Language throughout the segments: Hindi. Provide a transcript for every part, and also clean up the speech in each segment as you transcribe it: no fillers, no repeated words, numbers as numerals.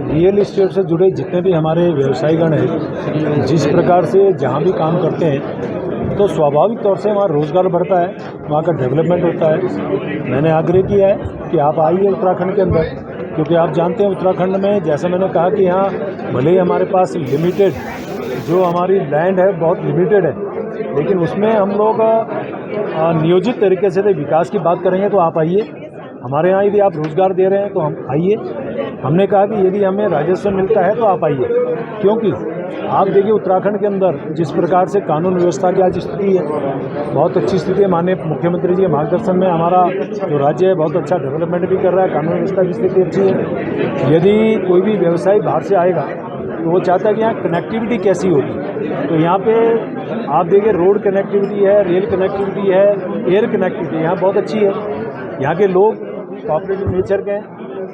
रियल इस्टेट से जुड़े जितने भी हमारे व्यवसायीगण हैं, जिस प्रकार से जहाँ भी काम करते हैं तो स्वाभाविक तौर से वहाँ रोज़गार बढ़ता है, वहाँ का डेवलपमेंट होता है। मैंने आग्रह किया है कि आप आइए उत्तराखंड के अंदर, क्योंकि आप जानते हैं उत्तराखंड में, जैसा मैंने कहा कि यहाँ भले ही हमारे पास लिमिटेड जो हमारी लैंड है बहुत लिमिटेड है, लेकिन उसमें हम लोग नियोजित तरीके से विकास की बात करेंगे तो आप आइए हमारे यहाँ। यदि आप रोज़गार दे रहे हैं तो हम आइए। हमने कहा कि यदि हमें राजस्व मिलता है तो आप आइए, क्योंकि आप देखिए उत्तराखंड के अंदर जिस प्रकार से कानून व्यवस्था की आज स्थिति है, बहुत अच्छी स्थिति है। माननीय मुख्यमंत्री जी के मार्गदर्शन में हमारा जो राज्य है बहुत अच्छा डेवलपमेंट भी कर रहा है, कानून व्यवस्था की स्थिति अच्छी है। यदि कोई भी व्यवसायी बाहर से आएगा तो वो चाहता है कि यहाँ कनेक्टिविटी कैसी होगी, तो यहाँ पे आप देखिए रोड कनेक्टिविटी है, रेल कनेक्टिविटी है, एयर कनेक्टिविटी यहाँ बहुत अच्छी है। यहाँ के लोग कोऑपरेटिव नेचर के हैं,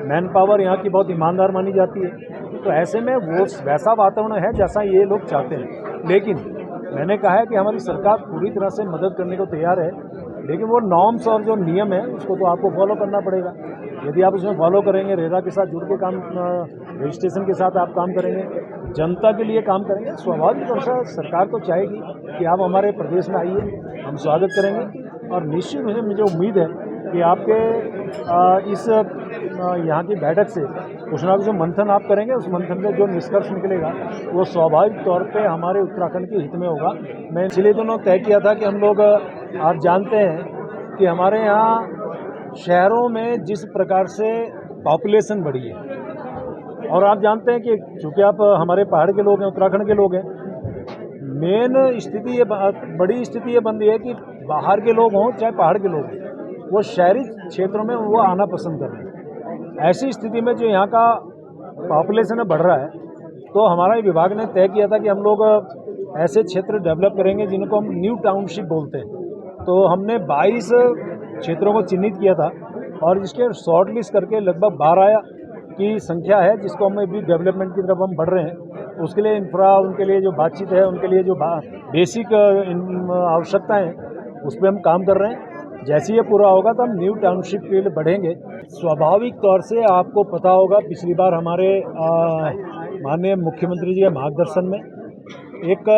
मैन पावर यहाँ की बहुत ईमानदार मानी जाती है, तो ऐसे में वो वैसा वातावरण है जैसा ये लोग चाहते हैं। लेकिन मैंने कहा है कि हमारी सरकार पूरी तरह से मदद करने को तैयार है, लेकिन वो नॉर्म्स और जो नियम है उसको तो आपको फॉलो करना पड़ेगा। यदि आप उसमें फॉलो करेंगे, रेरा के साथ जुड़ के काम, रजिस्ट्रेशन के साथ आप काम करेंगे, जनता के लिए काम करेंगे, स्वाभाविक तौर से सरकार तो चाहेगी कि आप हमारे प्रदेश में आइए, हम स्वागत करेंगे। और निश्चित रूप से मुझे उम्मीद है कि आपके इस यहाँ की बैठक से कुछ ना कुछ जो मंथन आप करेंगे, उस मंथन से जो निष्कर्ष निकलेगा वो स्वाभाविक तौर पे हमारे उत्तराखंड के हित में होगा। मैं इसलिए दोनों तय किया था कि हम लोग, आप जानते हैं कि हमारे यहाँ शहरों में जिस प्रकार से पॉपुलेशन बढ़ी है, और आप जानते हैं कि चूँकि आप हमारे पहाड़ के लोग हैं, उत्तराखंड के लोग हैं, मेन स्थिति ये बड़ी स्थिति ये बन रही है कि बाहर के लोग हों चाहे पहाड़ के लोग हों, वो शहरी क्षेत्रों में वो आना पसंद कर रहे हैं। ऐसी स्थिति में जो यहाँ का पॉपुलेशन बढ़ रहा है, तो हमारा विभाग ने तय किया था कि हम लोग ऐसे क्षेत्र डेवलप करेंगे जिनको हम न्यू टाउनशिप बोलते हैं। तो हमने 22 क्षेत्रों को चिन्हित किया था और इसके शॉर्ट लिस्ट करके लगभग 12 की संख्या है जिसको हम अभी डेवलपमेंट की तरफ हम बढ़ रहे हैं। उसके लिए इंफ्रा, उनके लिए जो बातचीत है, उनके लिए जो बेसिक आवश्यकताएं हैं, उस पर हम काम कर रहे हैं। जैसे ये पूरा होगा तो हम न्यू टाउनशिप के लिए बढ़ेंगे। स्वाभाविक तौर से आपको पता होगा, पिछली बार हमारे माननीय मुख्यमंत्री जी के मार्गदर्शन में एक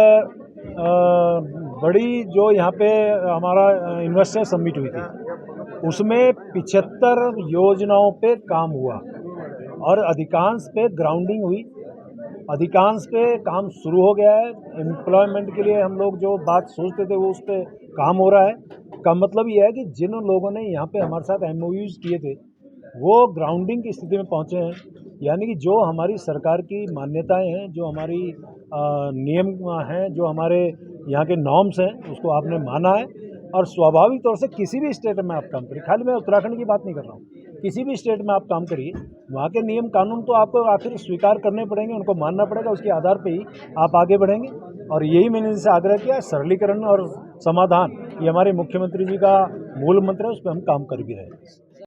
बड़ी जो यहाँ पे हमारा इन्वेस्टर समिट हुई थी, उसमें 75 योजनाओं पे काम हुआ और अधिकांश पे ग्राउंडिंग हुई, अधिकांश पे काम शुरू हो गया है। एम्प्लॉयमेंट के लिए हम लोग जो बात सोचते थे वो उस पर काम हो रहा है। का मतलब ये है कि जिन लोगों ने यहाँ पे हमारे साथ MOUs किए थे वो ग्राउंडिंग की स्थिति में पहुँचे हैं, यानी कि जो हमारी सरकार की मान्यताएं हैं, जो हमारी नियम हैं, जो हमारे यहाँ के नॉर्म्स हैं, उसको आपने माना है। और स्वाभाविक तौर से किसी भी स्टेट में आप काम करिए, खाली मैं उत्तराखंड की बात नहीं कर रहा हूँ, किसी भी स्टेट में आप काम करिए, वहाँ के नियम कानून तो आपको आखिर स्वीकार करने पड़ेंगे, उनको मानना पड़ेगा, उसके आधार पे ही आप आगे बढ़ेंगे। और यही मैंने इनसे आग्रह किया है, सरलीकरण और समाधान, ये हमारे मुख्यमंत्री जी का मूल मंत्र है, उस पर हम काम कर भी रहे हैं।